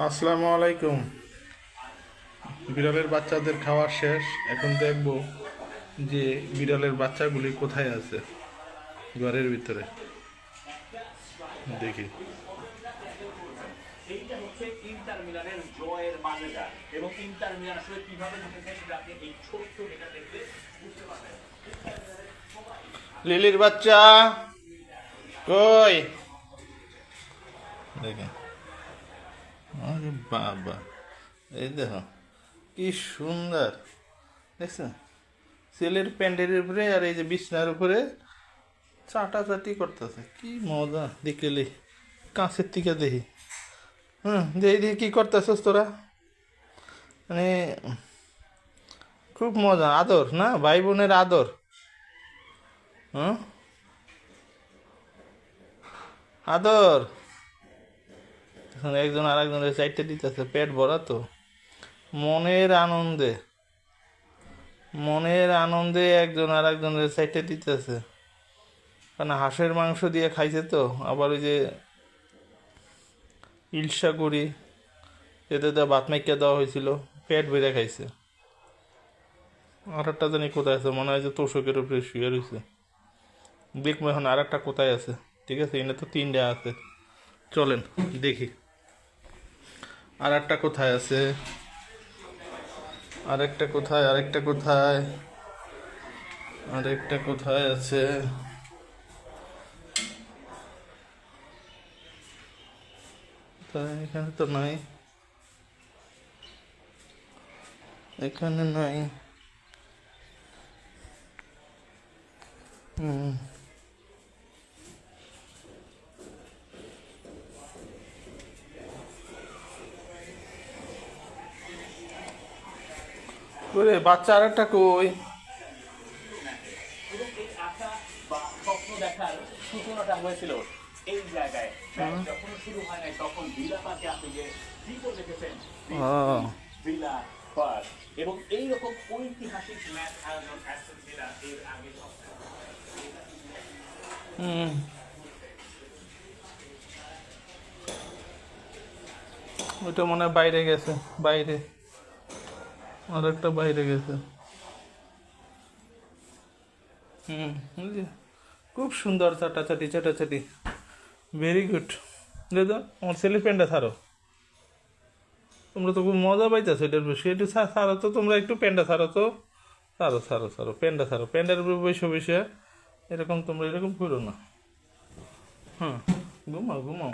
আসসালামু আলাইকুম। বিড়ালের বাচ্চাদের খাওয়া শেষ। এখন দেখব যে বিড়ালের বাচ্চাগুলি কোথায় আছে। ঘরের ভিতরে দেখি। এইটা হচ্ছে ইন্টার মিলানের জয়ের বাজেটা এবং ইন্টার মিলান আসলে কিভাবে জিতেছে সেটা আপনি এই ছোট্ট এটা দেখলে বুঝতে পারবেন। লিলির বাচ্চা কই? দেখেন, আরে বাবা, এই দেখো কি সুন্দর দেখছেন। ছেলের প্যান্টের উপরে আর এই যে বিছনার উপরে চাটাচাটি করতেছে, কি মজা দেখলে। কাছের থেকে দেখি। দেখি দেখি কি করতেছস তোরা। মানে খুব মজা, আদর না, ভাই বোনের আদর। হুম, আদর। এখন একজন আর একজনের চাইতে দিতেছে, পেট ভরা তো। মনের আনন্দে, মনের আনন্দে একজন আর একজনের চাইতে দিতেছে। কারণ হাঁসের মাংস দিয়ে খাইছে তো, আবার ওই যে ইলশা করি এতে দেওয়া ভাত মাইকা দেওয়া হয়েছিল, পেট ভরে খাইছে। আর একটা জানি কোথায় আছে, মনে হয় যে তোষকের উপরে শুয়ে রয়েছে। দেখবো এখন আর একটা কোথায় আছে। ঠিক আছে, এনে তো তিনটা আছে, চলেন দেখি আর একটা কোথায় আছে। আরেকটা কোথায়, আরেকটা কোথায়, আরেকটা কোথায় আছে। এখানে তো নাই, এখানে নাই। হুম, ওরে বাচ্চা আরেকটা কই? এবং এই আশা বা স্বপ্ন দেখার সূচনাটা হয়েছিল এই জায়গায়। ম্যাচ যখন শুরু হয় নাই তখন ভিলা পার্কে আপনি যে ভিডিও দেখেছেন, ভিলা পার্ক, এবং এইরকম ঐতিহাসিক ম্যাচ আয়োজন অ্যাস্টন ভিলা এর আগে হুম, ওইটা মনে হয় বাইরে গেছে, বাইরে আরেকটা বাইরে গেছে। বুঝলি, খুব সুন্দর চাটাচাটি চাটাচাটি, ভেরি গুড। দাদা আমার ছেলে প্যান্টটা ছাড়ো, তোমরা তো খুব মজা পাইতেছো এটার বেশি। একটু ছাড়ো তো, তোমরা একটু প্যান্টটা ছাড়ো তো, ছাড়ো ছাড়ো ছাড়ো, প্যান্টটা ছাড়ো, প্যান্টের উপরে বসে বসে এরকম তোমরা এরকম করো না। হ্যাঁ, ঘুমাও ঘুমাও।